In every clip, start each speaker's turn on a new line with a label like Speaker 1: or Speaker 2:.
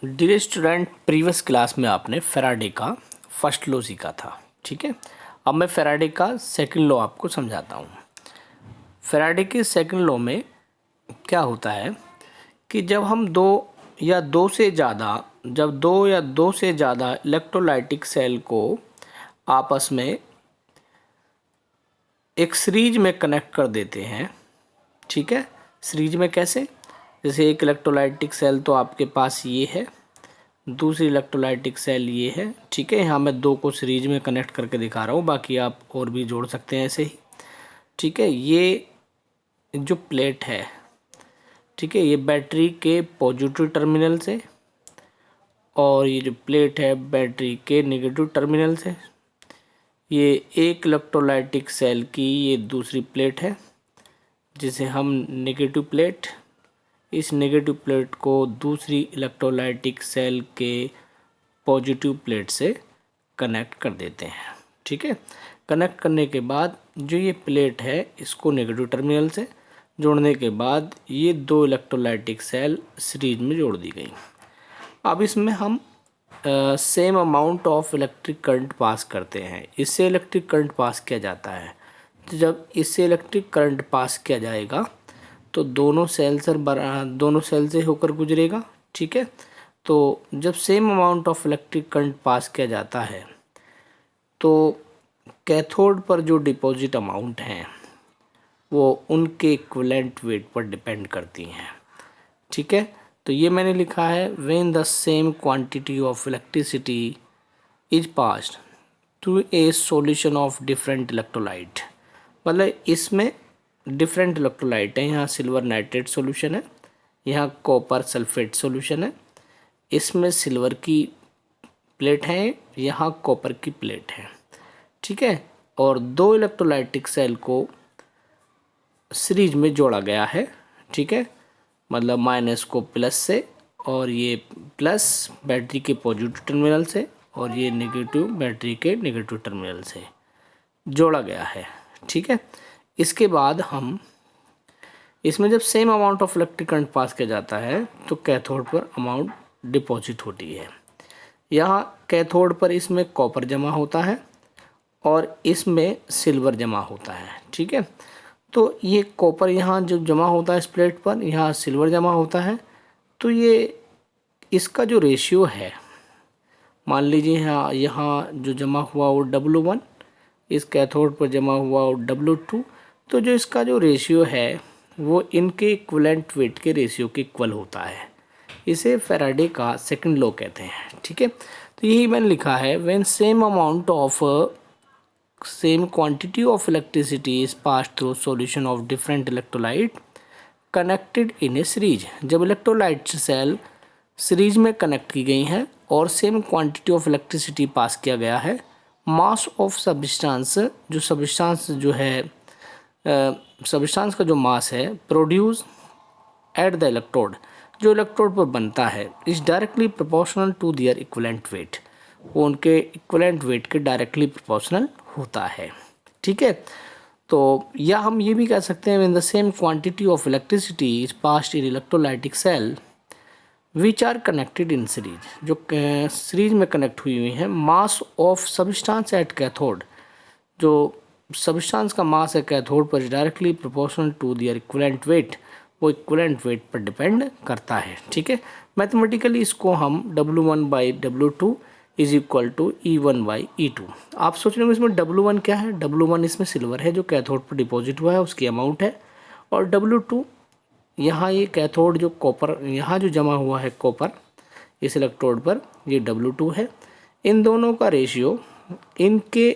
Speaker 1: Dear student, previous class में आपने Faraday का फर्स्ट लॉ सीखा था। ठीक है, अब मैं फैराडे का सेकंड लॉ आपको समझाता हूँ। फैराडे के सेकंड लॉ में क्या होता है कि जब दो से ज़्यादा इलेक्ट्रोलाइटिक सेल को आपस में एक सीरीज में कनेक्ट कर देते हैं। ठीक है, सीरीज में कैसे? जैसे एक इलेक्ट्रोलाइटिक सेल तो आपके पास ये है, दूसरी इलेक्ट्रोलाइटिक सेल ये है। ठीक है, यहाँ मैं दो को सीरीज में कनेक्ट करके दिखा रहा हूँ, बाकी आप और भी जोड़ सकते हैं ऐसे ही। ठीक है, ये जो प्लेट है, ठीक है, ये बैटरी के पॉजिटिव टर्मिनल से, और ये जो प्लेट है बैटरी के नेगेटिव टर्मिनल से। ये एक इलेक्ट्रोलाइटिक सेल की ये दूसरी प्लेट है जिसे हम नेगेटिव प्लेट, इस नेगेटिव प्लेट को दूसरी इलेक्ट्रोलाइटिक सेल के पॉजिटिव प्लेट से कनेक्ट कर देते हैं। ठीक है, कनेक्ट करने के बाद जो ये प्लेट है इसको नेगेटिव टर्मिनल से जोड़ने के बाद ये दो इलेक्ट्रोलाइटिक सेल सीरीज में जोड़ दी गई। अब इसमें हम same amount of electric current pass करते हैं। इससे इलेक्ट्रिक करंट पास किया जाता है, तो जब इससे इलेक्ट्रिक करंट पास किया जाएगा तो दोनों सेल से होकर गुजरेगा। ठीक है, तो जब same amount of electric current pass किया जाता है तो कैथोड पर जो डिपॉजिट अमाउंट हैं वो उनके इक्विवेलेंट वेट पर डिपेंड करती हैं। ठीक है, तो ये मैंने लिखा है when the same quantity of electricity is passed through a solution of different electrolyte. मतलब इसमें डिफरेंट इलेक्ट्रोलाइट है, यहाँ सिल्वर नाइट्रेट सॉल्यूशन है, यहाँ कॉपर सल्फेट सॉल्यूशन है। इसमें सिल्वर की प्लेट है, यहाँ कॉपर की प्लेट है। ठीक है, और दो इलेक्ट्रोलाइटिक सेल को सीरीज में जोड़ा गया है। ठीक है, मतलब माइनस को प्लस से, और ये प्लस बैटरी के पॉजिटिव टर्मिनल से, और ये नेगेटिव बैटरी के नेगेटिव टर्मिनल से जोड़ा गया है। ठीक है, इसके बाद हम इसमें जब same amount of electric current pass किया जाता है तो कैथोड पर अमाउंट डिपॉजिट होती है। यहाँ कैथोड पर इसमें कॉपर जमा होता है और इसमें सिल्वर जमा होता है। ठीक है, तो ये कॉपर यहाँ जो जमा होता है इस प्लेट पर, यहाँ सिल्वर जमा होता है, तो ये इसका जो रेशियो है, मान लीजिए यहाँ जो जमा हुआ वो W1, इस कैथोड पर जमा हुआ वो W2, तो जो इसका जो रेशियो है वो इनके इक्विवेलेंट वेट के रेशियो के इक्वल होता है। इसे फैराडे का सेकंड लॉ कहते हैं। ठीक है, तो यही मैंने लिखा है when same quantity of electricity is passed through solution of different electrolyte connected in a series। जब इलेक्ट्रोलाइट सेल सीरीज में कनेक्ट की गई हैं और same quantity of electricity pass किया गया है, मास ऑफ सब्सटेंस जो है सब्सटेंस का जो मास है प्रोड्यूस एट द इलेक्ट्रोड, जो इलेक्ट्रोड पर बनता है, is directly proportional to their equivalent weight, वो उनके इक्विवेलेंट वेट के डायरेक्टली प्रोपोर्शनल होता है। ठीक है, तो या हम ये भी कह सकते हैं when the same quantity of electricity is passed in electrolytic cell which are connected in series, जो सीरीज में कनेक्ट हुई है, mass of substance at cathode, जो सब्सटेंस का मास है कैथोड पर directly proportional to their equivalent weight, वो equivalent weight पर डिपेंड करता है। ठीक है, मैथमेटिकली इसको हम W1/W2 is equal to E1/E2। आप सोच रहे हो इसमें W1 क्या है? W1 इसमें सिल्वर है जो कैथोड पर डिपॉजिट हुआ है, उसकी अमाउंट है, और W2 यहाँ ये कैथोड जो कॉपर यहाँ जो जमा हुआ है कॉपर इस इलेक्ट्रोड पर, ये W2 है। इन दोनों का रेशियो इनके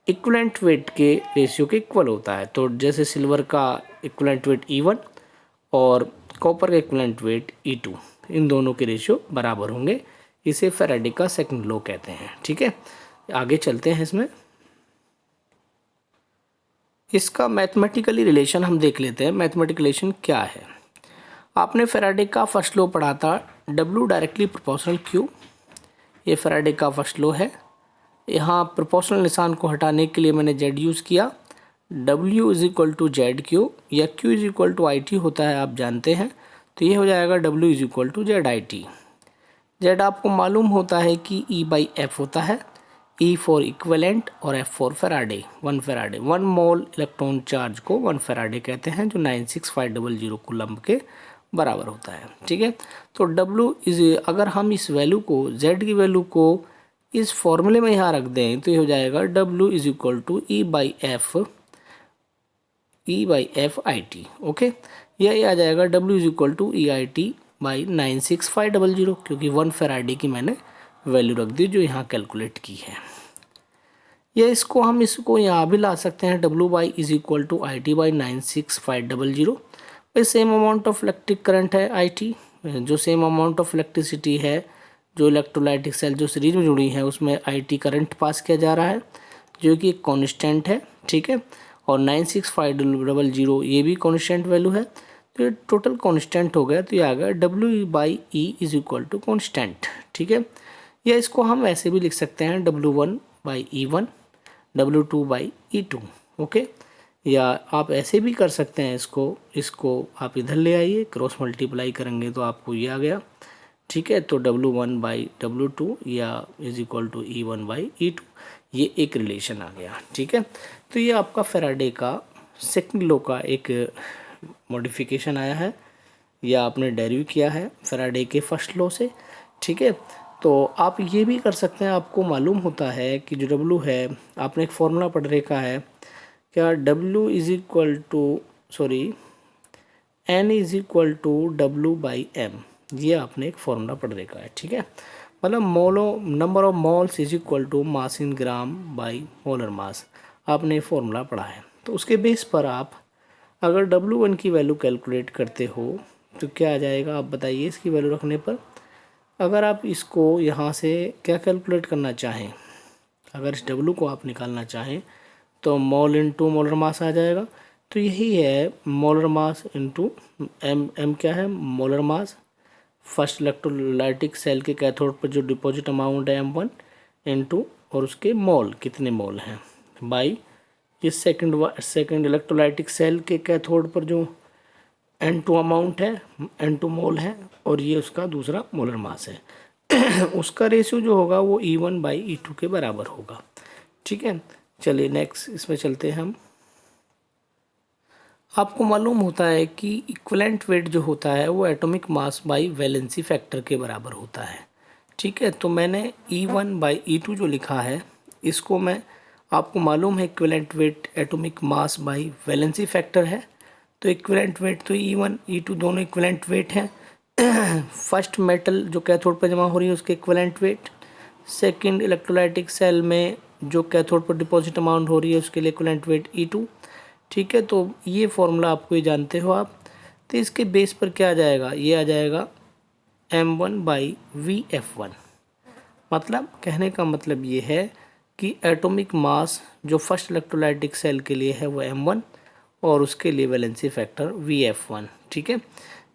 Speaker 1: इक्विवेलेंट वेट के रेशियो के इक्वल होता है। तो जैसे सिल्वर का इक्विवेलेंट वेट E1 और कॉपर का इक्विवेलेंट वेट E2, इन दोनों के रेशियो बराबर होंगे। इसे फैराडे का सेकंड लॉ कहते हैं। ठीक है, आगे चलते हैं। इसका मैथमेटिकली रिलेशन हम देख लेते हैं। मैथमेटिकल रिलेशन क्या है? आपने फैराडे का फर्स्ट लॉ पढ़ा था, W डायरेक्टली प्रोपोर्शनल Q। ये फैराडे का फर्स्ट लॉ है। यहाँ प्रोपोर्शनल निशान को हटाने के लिए मैंने Z यूज़ किया। W is equal to ZQ या Q is equal to IT होता है, आप जानते हैं, तो ये हो जाएगा W is equal to ZIT। Z आपको मालूम होता है कि E/F होता है, E फॉर इक्विवेलेंट और F for Faraday, 1 Faraday. 1 mole electron charge को 1 फेराडे कहते हैं, जो 96500 कूलम्ब के बराबर होता है। ठीक है, तो W इज, अगर हम इस वैल्यू को, Z की वैल्यू को इस फॉर्मूले में यहाँ रख दें तो ये हो जाएगा W is equal to E/F IT। Okay, ये आ जाएगा W is equal to EIT/96500, क्योंकि 1 फेराडे की मैंने वैल्यू रख दी जो यहाँ कैलकुलेट की है। या हम इसको यहाँ भी ला सकते हैं, W is equal to IT/96500। भाई same amount of electric current है IT, जो सेम अमाउंट ऑफ इलेक्ट्रिसिटी है, जो इलेक्ट्रोलाइटिक सेल जो सीरीज में जुड़ी है उसमें IT करंट पास किया जा रहा है, जो कि एक कॉन्स्टेंट है। ठीक है, और 96500 ये भी कॉन्स्टेंट वैल्यू है, तो ये टोटल कॉन्स्टेंट हो गया, तो ये आ गया W/E is equal to constant. ठीक है, या इसको हम ऐसे भी लिख सकते हैं W1/E1, W2/E2। ओके, या आप ऐसे भी कर सकते हैं, इसको आप इधर ले आइए, क्रॉस मल्टीप्लाई करेंगे तो आपको ये आ गया। ठीक है, तो W1/W2 या इज इक्वल टू E1/E2, ये एक रिलेशन आ गया। ठीक है, तो ये आपका फेराडे का सेकंड लॉ का एक मॉडिफिकेशन आया है, या आपने डेरिव किया है फेराडे के फर्स्ट लॉ से। ठीक है, तो आप ये भी कर सकते हैं, आपको मालूम होता है कि जो W है, आपने एक फॉर्मूला पढ़ रखा है क्या, W is equal to N is equal to W/M, ये आपने एक फॉर्मूला पढ़ रखा है। ठीक है, मतलब number of moles is equal to mass in gram by molar mass, आपने फॉर्मूला पढ़ा है। तो उसके बेस पर आप अगर W1 की वैल्यू कैलकुलेट करते हो तो क्या आ जाएगा, आप बताइए इसकी वैल्यू रखने पर। अगर आप इसको यहाँ से क्या कैलकुलेट करना चाहें, अगर इस W को आप निकालना चाहें तो मोल इंटू मोलर मास आ जाएगा। तो यही है मोलर मास इंटू M क्या है, molar mass, first electrolytic cell के कैथोड पर जो डिपॉजिट अमाउंट है M1 इंटू, और उसके मोल कितने मोल हैं, बाई ये सेकंड इलेक्ट्रोलाइटिक सेल के कैथोड पर जो N2 अमाउंट है, N2 मोल है, और ये उसका दूसरा मोलर मास है। उसका रेशियो जो होगा वो E1/E2 के बराबर होगा। ठीक है, चलिए नेक्स्ट इसमें चलते हैं हम। आपको मालूम होता है कि इक्विवेलेंट वेट जो होता है वो atomic mass by valency factor के बराबर होता है। ठीक है, तो मैंने E1/E2 जो लिखा है, इसको मैं, आपको मालूम है equivalent weight atomic mass by valency factor है, तो इक्विवेलेंट वेट तो E1/E2 दोनों इक्विवेलेंट वेट हैं। फर्स्ट मेटल जो कैथोड पर जमा हो रही है उसके equivalent weight, second electrolytic cell में जो कैथोड पर डिपॉजिट अमाउंट हो रही है उसके लिए इक्विवेलेंट वेट E2। ठीक है, तो ये फॉर्मूला आपको ये जानते हो आप, तो इसके बेस पर क्या आ जाएगा, ये आ जाएगा M1/VF1। मतलब कहने का मतलब ये है कि एटॉमिक मास जो फर्स्ट इलेक्ट्रोलाइटिक सेल के लिए है वो M1, और उसके लिए वैलेंसी फैक्टर VF1। ठीक है,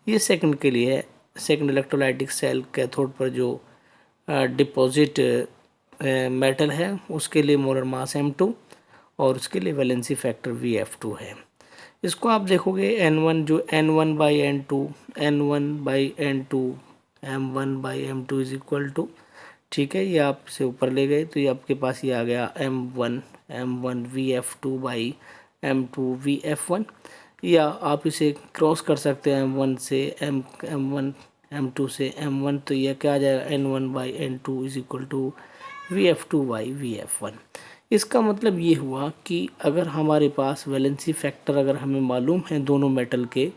Speaker 1: ये सेकंड के लिए है, सेकंड इलेक्ट्रोलाइटिक सेल कैथोड पर जो डिपॉजिट मेटल है उसके लिए मोलर मास M2, और उसके लिए वैलेंसी फैक्टर VF2 है। इसको आप देखोगे N1 जो N1/N2, N1/N2, M1/M2 is equal to, ठीक है, ये आप से ऊपर ले गए तो ये आपके पास ये आ गया M1 VF2/M2 VF1, या आप इसे क्रॉस कर सकते हैं M1 से M1 M2 से M1, तो यह क्या आ जाएगा N1/N2 is equal to VF2/VF1। इसका मतलब ये हुआ कि अगर हमारे पास वैलेंसी फैक्टर अगर हमें मालूम है दोनों मेटल के,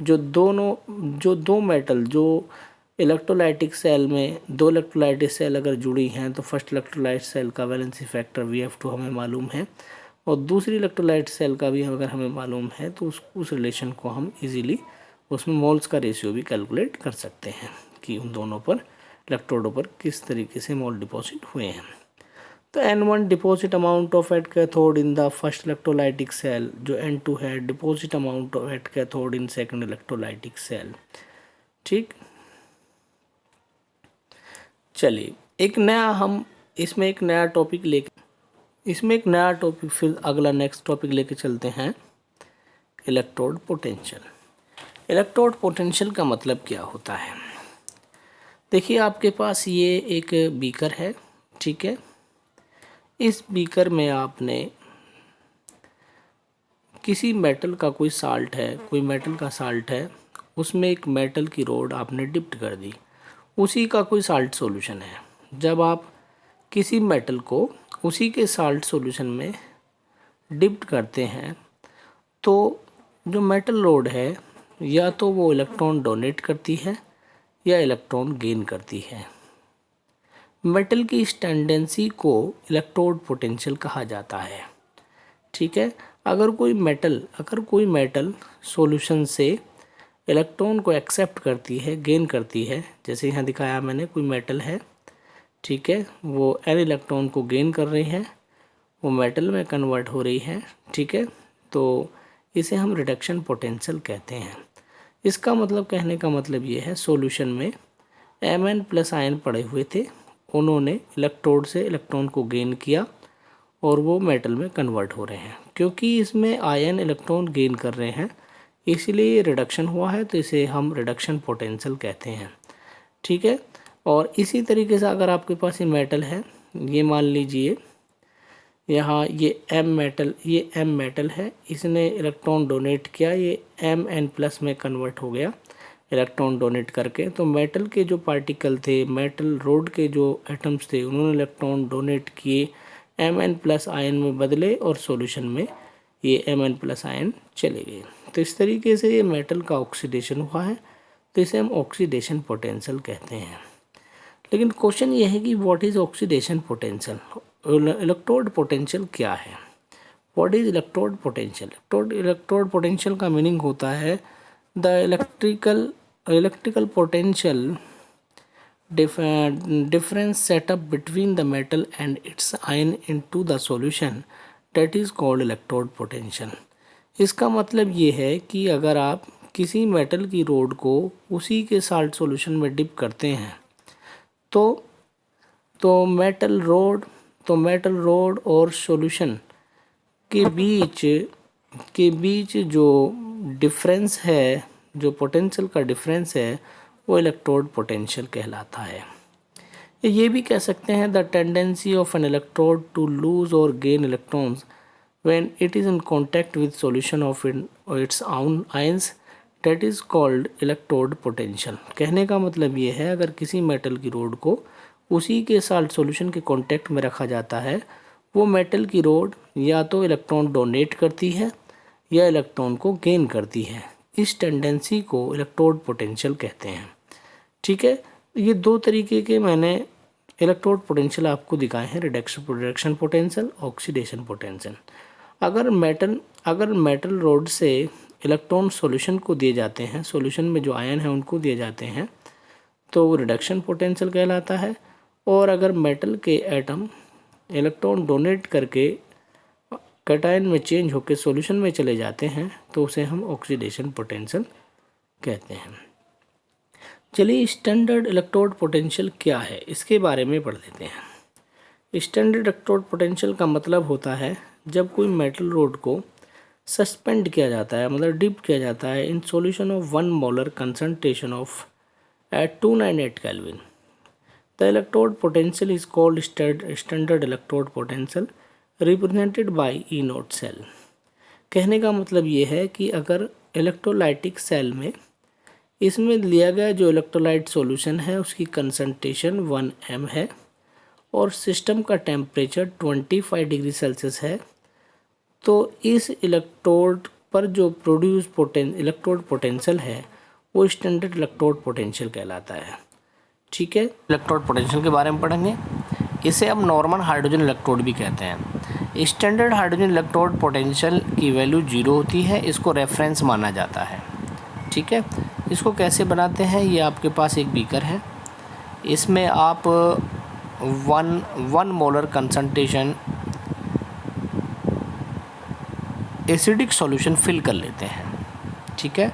Speaker 1: जो दो मेटल जो इलेक्ट्रोलाइटिक सेल में, दो इलेक्ट्रोलाइटिक सेल अगर जुड़ी हैं तो फर्स्ट इलेक्ट्रोलाइट सेल का वैलेंसी फैक्टर VF2 हमें मालूम है, और दूसरी इलेक्ट्रोलाइट सेल का भी अगर हमें मालूम है तो उस रिलेशन को हम इजीली उसमें मोल्स का रेशियो भी कैलकुलेट कर सकते हैं कि उन दोनों पर इलेक्ट्रोडों पर किस तरीके से मोल डिपॉजिट हुए हैं। तो N1 deposit amount of at cathode in the first electrolytic cell, जो N2 है deposit amount of at cathode in second electrolytic cell. ठीक, चलिए एक नया हम इसमें एक नया टॉपिक फिर अगला नेक्स्ट टॉपिक लेके चलते हैं, इलेक्ट्रोड पोटेंशियल। इलेक्ट्रोड पोटेंशियल का मतलब क्या होता है? देखिए आपके पास ये एक बीकर है, ठीक है। इस बीकर में आपने किसी मेटल का कोई साल्ट है, कोई मेटल का साल्ट है, उसमें एक मेटल की रोड आपने डिप्ट कर दी, उसी का कोई साल्ट सॉल्यूशन है। जब आप किसी मेटल को उसी के साल्ट सॉल्यूशन में डिप्ट करते हैं तो जो मेटल रोड है या तो वो इलेक्ट्रॉन डोनेट करती है या इलेक्ट्रॉन गेन करती है। मेटल की इस टेंडेंसी को इलेक्ट्रोड पोटेंशियल कहा जाता है, ठीक है। अगर कोई मेटल सॉल्यूशन से इलेक्ट्रॉन को एक्सेप्ट करती है, गेन करती है, जैसे यहाँ दिखाया मैंने, कोई मेटल है, ठीक है, वो n इलेक्ट्रॉन को गेन कर रही है, वो मेटल में कन्वर्ट हो रही है, ठीक है, तो इसे हम रिडक्शन पोटेंशियल कहते हैं। इसका मतलब, कहने का मतलब ये है, सॉल्यूशन में Mn प्लस आयन पड़े हुए थे, उन्होंने इलेक्ट्रोड से इलेक्ट्रॉन को गेन किया और वो मेटल में कन्वर्ट हो रहे हैं। क्योंकि इसमें आयन इलेक्ट्रॉन गेन कर रहे हैं इसलिए ये रिडक्शन हुआ है, तो इसे हम रिडक्शन पोटेंशियल कहते हैं, ठीक है। और इसी तरीके से अगर आपके पास ये मेटल है, ये मान लीजिए यहाँ ये M मेटल है, इसने इलेक्ट्रॉन डोनेट किया, ये Mn प्लस में कन्वर्ट हो गया इलेक्ट्रॉन डोनेट करके। तो मेटल के जो पार्टिकल थे, मेटल रोड के जो एटम्स थे, उन्होंने इलेक्ट्रॉन डोनेट किए, Mn प्लस आयन में बदले और सॉल्यूशन में ये Mn प्लस आयन चले गए। तो इस तरीके से ये मेटल का ऑक्सीडेशन हुआ है, तो इसे हम ऑक्सीडेशन पोटेंशियल कहते हैं। लेकिन क्वेश्चन ये है कि what is oxidation potential, electrode potential क्या है, what is electrode potential. Electrode potential का मीनिंग होता है the electrical potential difference set up between the metal and its ion into the solution that is called electrode potential। इसका मतलब ये है कि अगर आप किसी मेटल की रोड को उसी के साल्ट सॉल्यूशन में डिप करते हैं तो मेटल रोड और सॉल्यूशन के बीच जो डिफरेंस है, जो पोटेंशियल का डिफरेंस है, वो इलेक्ट्रोड पोटेंशियल कहलाता है। ये भी कह सकते हैं the tendency of an electrode to lose और gain electrons when it is in contact with solution of its own ions that is called electrode potential. कहने का मतलब ये है, अगर किसी मेटल की रोड को उसी के साल्ट सॉल्यूशन के कॉन्टैक्ट में रखा जाता है, वो मेटल की रोड या तो इलेक्ट्रॉन डोनेट करती है या इलेक्ट्रॉन को गेन करती है। इस टेंडेंसी को इलेक्ट्रोड पोटेंशियल कहते हैं, ठीक है। ये दो तरीके के मैंने इलेक्ट्रोड पोटेंशियल आपको दिखाए हैं, रिडक्शन पोटेंशियल, ऑक्सीडेशन पोटेंशियल। अगर मेटल रोड से इलेक्ट्रॉन सॉल्यूशन को दिए जाते हैं, सॉल्यूशन में जो आयन है उनको दिए जाते हैं, तो वो रिडक्शन पोटेंशियल कहलाता है। और अगर मेटल के एटम इलेक्ट्रॉन डोनेट करके कैटायन में चेंज होकर सॉल्यूशन में चले जाते हैं तो उसे हम ऑक्सीडेशन पोटेंशियल कहते हैं। चलिए स्टैंडर्ड इलेक्ट्रोड पोटेंशियल क्या है, इसके बारे में पढ़ लेते हैं। स्टैंडर्ड इलेक्ट्रोड पोटेंशियल का मतलब होता है जब कोई मेटल रोड को सस्पेंड किया जाता है, मतलब डिप किया जाता है in solution of 1 molar concentration of at 298 kelvin, the electrode potential is called standard electrode potential represented by E naught cell. कहने का मतलब ये है कि अगर इलेक्ट्रोलाइटिक सेल में इसमें लिया गया जो इलेक्ट्रोलाइट सॉल्यूशन है उसकी कंसंट्रेशन 1 m है और सिस्टम का टेम्परेचर 25 डिग्री सेल्सियस है, तो इस इलेक्ट्रोड पर जो प्रोड्यूस इलेक्ट्रोड पोटेंशियल है वो स्टैंडर्ड इलेक्ट्रोड पोटेंशियल कहलाता है, ठीक है। इलेक्ट्रोड पोटेंशियल के बारे में पढ़ेंगे। इसे हम नॉर्मल हाइड्रोजन इलेक्ट्रोड भी कहते हैं। स्टैंडर्ड हाइड्रोजन इलेक्ट्रोड पोटेंशियल की वैल्यू 0 होती है, इसको रेफरेंस माना जाता है, ठीक है। इसको कैसे बनाते हैं, ये आपके पास एक बीकर है, इसमें आप 1 molar concentration acidic solution fill कर लेते हैं, ठीक है।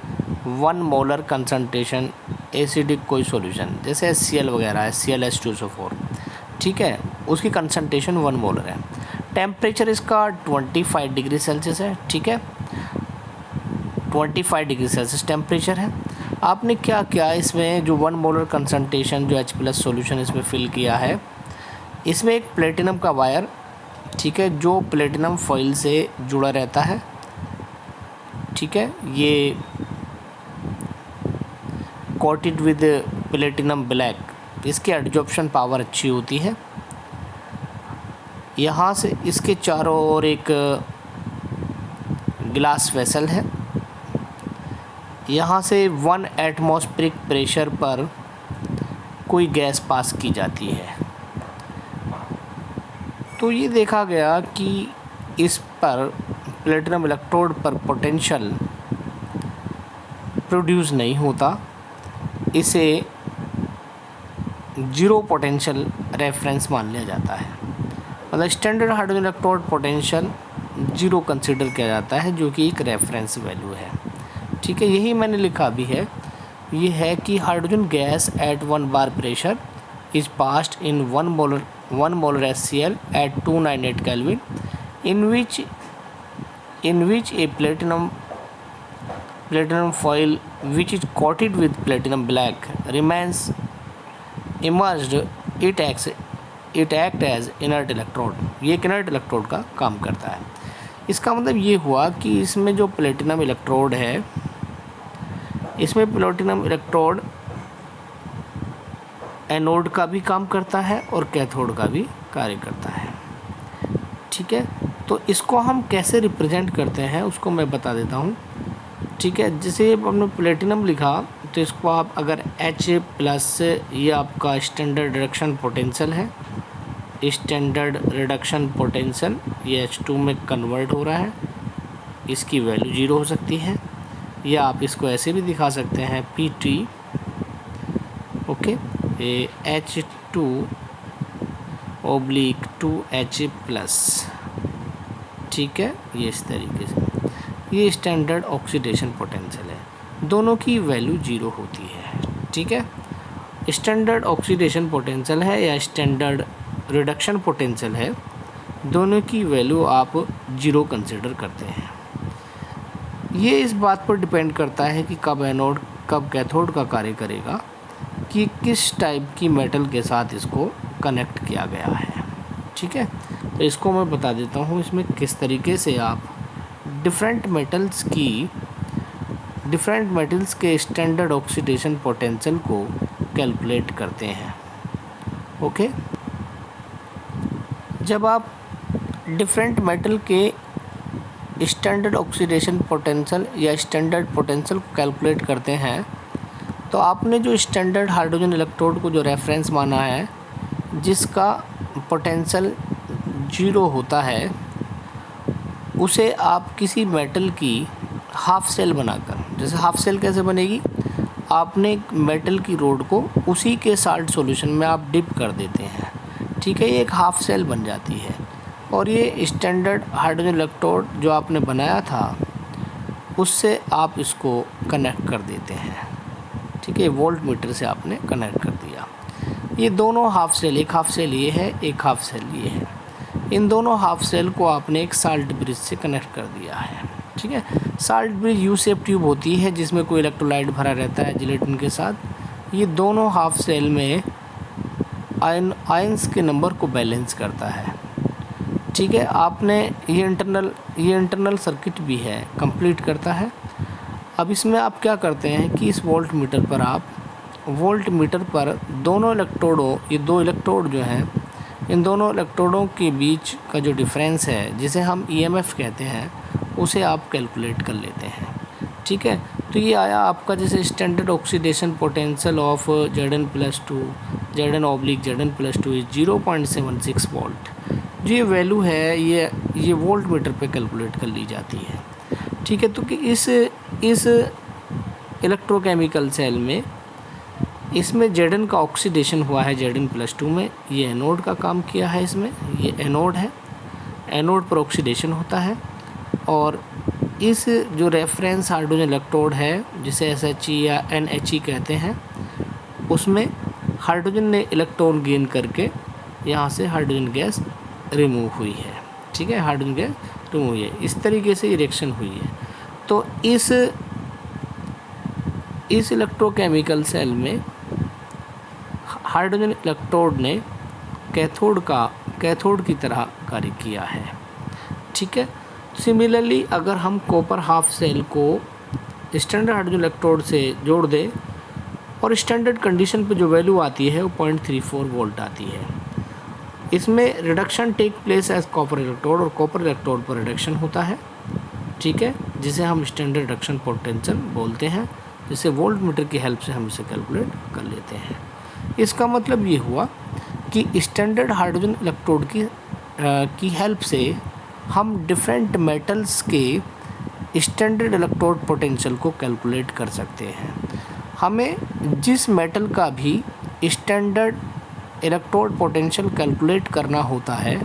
Speaker 1: 1 मोलर कंसंट्रेशन एसिडिक कोई सॉल्यूशन जैसे HCl वगैरह है, ClH2SO4, ठीक है, उसकी कंसंट्रेशन 1 मोलर है। टेम्परेचर इसका 25 डिग्री सेल्सियस है, ठीक है, 25 डिग्री सेल्सियस टेम्परेचर है। आपने क्या किया, इसमें जो 1 मोलर कंसंट्रेशन जो H+ सॉल्यूशन इसमें फिल किया है, इसमें एक प्लेटिनम का वायर, ठीक है, जो प्लेटिनम फॉइल से जुड़ा रहता है, ठीक है, ये कोटेड विद प्लेटिनम ब्लैक, इसकी एडजॉर्प्शन पावर अच्छी होती है। यहाँ से इसके चारों ओर एक ग्लास वेसल है, यहाँ से 1 एटमॉस्फेरिक प्रेशर पर कोई गैस पास की जाती है। तो ये देखा गया कि इस पर प्लेटिनम इलेक्ट्रोड पर पोटेंशियल प्रोड्यूस नहीं होता, इसे जीरो पोटेंशियल रेफरेंस मान लिया जाता है। मतलब standard hydrogen electrode potential zero consider किया जाता है, जो कि एक रेफरेंस वैल्यू है, ठीक है। यही मैंने लिखा भी है, ये है कि hydrogen gas at 1 bar pressure is passed in 1 molar HCl at 298 Kelvin, in which a platinum foil which is coated with platinum black remains immersed. It act as inert electrode. ये एक inert electrode का काम करता है। इसका मतलब ये हुआ कि इसमें जो प्लेटिनम इलेक्ट्रोड है, इसमें प्लेटिनम इलेक्ट्रोड एनोड का भी काम करता है और कैथोड का भी कार्य करता है, ठीक है। तो इसको हम कैसे रिप्रेजेंट करते हैं उसको मैं बता देता हूँ, ठीक है। जैसे हमने प्लेटिनम लिखा, तो इसको आप अगर H+, ये आपका स्टैंडर्ड रिडक्शन पोटेंशियल है, स्टैंडर्ड रिडक्शन पोटेंशियल ये H2 में कन्वर्ट हो रहा है, इसकी वैल्यू 0 हो सकती है, या आप इसको ऐसे भी दिखा सकते हैं Pt, ओके, H2/2H+, ठीक है, ये इस तरीके से, ये स्टैंडर्ड ऑक्सीडेशन पोटेंशियल है, दोनों की वैल्यू 0 होती है, ठीक है। स्टैंडर्ड ऑक्सीडेशन पोटेंशियल है या स्टैंडर्ड रिडक्शन पोटेंशियल है, दोनों की वैल्यू आप 0 कंसिडर करते हैं। ये इस बात पर डिपेंड करता है कि कब एनोड कब कैथोड का कार्य करेगा, कि किस टाइप की मेटल के साथ इसको कनेक्ट किया गया है, ठीक है। तो इसको मैं बता देता हूँ इसमें किस तरीके से आप डिफरेंट मेटल्स के स्टैंडर्ड ऑक्सीडेशन पोटेंशियल को कैलकुलेट करते हैं, ओके। जब आप डिफरेंट मेटल के स्टैंडर्ड ऑक्सीडेशन पोटेंशियल या स्टैंडर्ड पोटेंशियल को कैलकुलेट करते हैं, तो आपने जो स्टैंडर्ड हाइड्रोजन इलेक्ट्रोड को जो रेफरेंस माना है, जिसका पोटेंशियल 0 होता है, उसे आप किसी मेटल की हाफ सेल बनाकर, जैसे हाफ सेल कैसे बनेगी, आपने मेटल की रोड को उसी के साल्ट सॉल्यूशन में आप डिप कर देते हैं, ठीक है, ये एक हाफ सेल बन जाती है। और ये स्टैंडर्ड हाइड्रोजन इलेक्ट्रोड जो आपने बनाया था, उससे आप इसको कनेक्ट कर देते हैं, ठीक है, वोल्ट मीटर से आपने कनेक्ट कर दिया। ये दोनों हाफ सेल, एक हाफ सेल ये है, एक हाफ सेल ये है, इन दोनों हाफ सेल को आपने एक साल्ट ब्रिज से कनेक्ट कर दिया है, ठीक है। Salt bridge U shape tube होती है जिसमें कोई इलेक्ट्रोलाइट भरा रहता है जिलेटिन के साथ। ये दोनों हाफ सेल में आयंस के नंबर को बैलेंस करता है, ठीक है। आपने ये इंटरनल सर्किट भी है, कंप्लीट करता है। अब इसमें आप क्या करते हैं कि इस वोल्ट मीटर पर दोनों इलेक्ट्रोडों, ये 2 इलेक्ट्रोड जो हैं, इन दोनों इलेक्ट्रोडों के बीच का जो डिफरेंस है, जिसे हम EMF कहते हैं, उसे आप कैलकुलेट कर लेते हैं, ठीक है। तो ये आया आपका जैसे standard oxidation potential of Zn+2 Zn/Zn+2 is 0.76 volt. जो ये वैल्यू है, ये वोल्ट मीटर पे कैलकुलेट कर ली जाती है, ठीक है। तो कि इस इलेक्ट्रोकेमिकल सेल में, इसमें Zn का ऑक्सीडेशन हुआ है Zn+2 में, ये एनोड का काम किया है, इसमें ये एनोड है, एनोड पर ऑक्सीडेशन होता है। और इस जो रेफरेंस हाइड्रोजन इलेक्ट्रोड है, जिसे SHE या NHE कहते हैं, उसमें हाइड्रोजन ने इलेक्ट्रॉन गेन करके यहाँ से हाइड्रोजन गैस रिमूव हुई है, ठीक है, हाइड्रोजन गैस रिमूव हुई है, इस तरीके से रिएक्शन हुई है। तो इस इस इलेक्ट्रोकेमिकल सेल में हाइड्रोजन इलेक्ट्रोड ने कैथोड की तरह कार्य किया है। ठीक है। सिमिलरली अगर हम कॉपर हाफ सेल को स्टैंडर्ड हाइड्रोजन इलेक्ट्रोड से जोड़ दें और स्टैंडर्ड कंडीशन पे जो वैल्यू आती है वो 0.34 वोल्ट आती है। इसमें reduction take place as copper electrode और कॉपर इलेक्ट्रोड पर रिडक्शन होता है। ठीक है, जिसे हम स्टैंडर्ड रिडक्शन पोटेंशियल बोलते हैं, जिसे वोल्ट मीटर की हेल्प से हम इसे कैलकुलेट कर लेते हैं। इसका मतलब ये हुआ कि स्टैंडर्ड हाइड्रोजन इलेक्ट्रोड की हेल्प से हम डिफरेंट मेटल्स के स्टैंडर्ड इलेक्ट्रोड पोटेंशियल को कैलकुलेट कर सकते हैं। हमें जिस मेटल का भी स्टैंडर्ड इलेक्ट्रोड पोटेंशियल कैलकुलेट करना होता है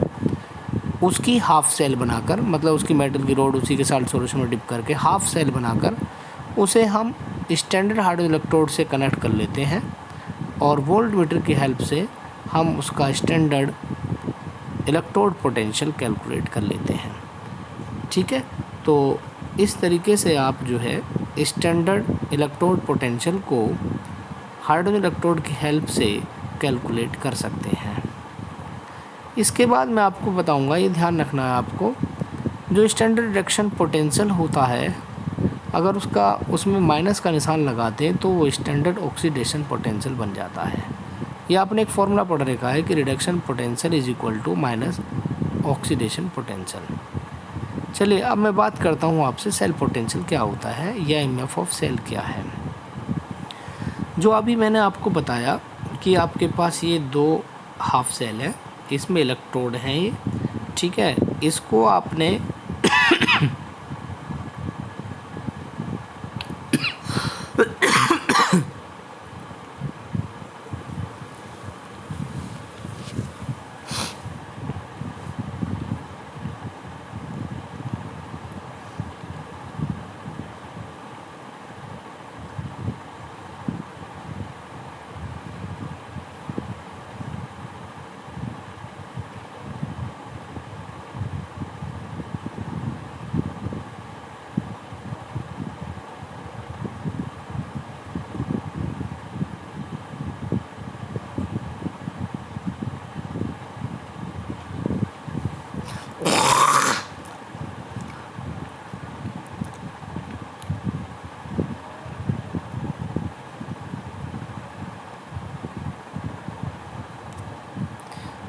Speaker 1: उसकी हाफ सेल बनाकर, मतलब उसकी मेटल की रोड उसी के साथ सॉल्यूशन में डिप करके हाफ सेल बनाकर उसे हम स्टैंडर्ड हाइड्रोजन इलेक्ट्रोड से कनेक्ट कर लेते हैं और वोल्ट मीटर की हेल्प से हम उसका स्टैंडर्ड इलेक्ट्रोड पोटेंशियल कैलकुलेट कर लेते हैं। ठीक है, तो इस तरीके से आप जो है स्टैंडर्ड इलेक्ट्रोड पोटेंशियल को हाइड्रोजन इलेक्ट्रोड की हेल्प से कैलकुलेट कर सकते हैं। इसके बाद मैं आपको बताऊंगा, ये ध्यान रखना है आपको, जो स्टैंडर्ड रिडक्शन पोटेंशियल होता है अगर उसमें माइनस का निशान लगाते हैं तो वो स्टैंडर्ड ऑक्सीडेशन पोटेंशियल बन जाता है। ये आपने एक फॉर्मूला पढ़ रखा है कि reduction potential is equal to minus oxidation potential. चलिए अब मैं बात करता हूँ आपसे सेल पोटेंशियल क्या होता है या एमएफ ऑफ सेल क्या है। जो अभी मैंने आपको बताया कि आपके पास ये दो हाफ सेल है, इसमें इलेक्ट्रोड हैं ये। ठीक है, इसको आपने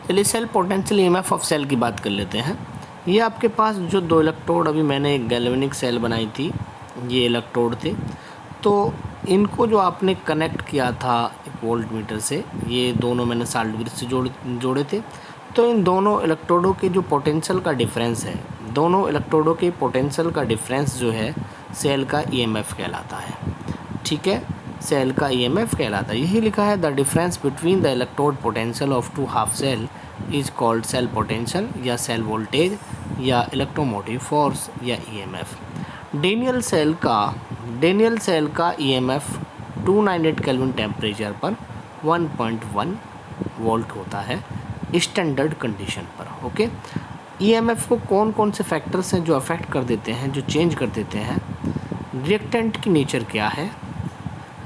Speaker 1: चलिए cell potential EMF of cell की बात कर लेते हैं। ये आपके पास जो दो इलेक्ट्रोड, अभी मैंने एक गैल्वेनिक सेल बनाई थी, ये इलेक्ट्रोड थे, तो इनको जो आपने कनेक्ट किया था एक वोल्ट मीटर से, ये दोनों मैंने साल्ट ब्रिज से जोड़े थे। तो इन दोनों इलेक्ट्रोडों के जो पोटेंशियल का डिफरेंस है, दोनों इलेक्ट्रोडों के पोटेंशियल का डिफरेंस जो है सेल का ईएमएफ कहलाता है। ठीक है, सेल का ईएमएफ कहलाता है। यही लिखा है the difference between the electrode potential of two half cell is called cell potential या सेल वोल्टेज या इलेक्ट्रोमोटिव फोर्स या ईएमएफ। डेनियल सेल का ईएमएफ 298 केल्विन टेम्परेचर पर 1.1 वोल्ट होता है स्टैंडर्ड कंडीशन पर। ओके, ईएमएफ को कौन कौन से फैक्टर्स हैं जो अफेक्ट कर देते हैं, जो चेंज कर देते हैं। रिएक्टेंट की नेचर क्या है,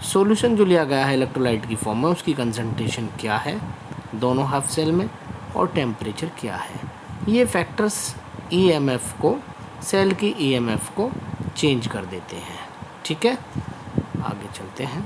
Speaker 1: सॉल्यूशन जो लिया गया है इलेक्ट्रोलाइट की फॉर्म में उसकी कंसंट्रेशन क्या है दोनों हाफ सेल में, और टेम्परेचर क्या है। ये फैक्टर्स ईएमएफ को, सेल की ईएमएफ को चेंज कर देते हैं। ठीक है, आगे चलते हैं।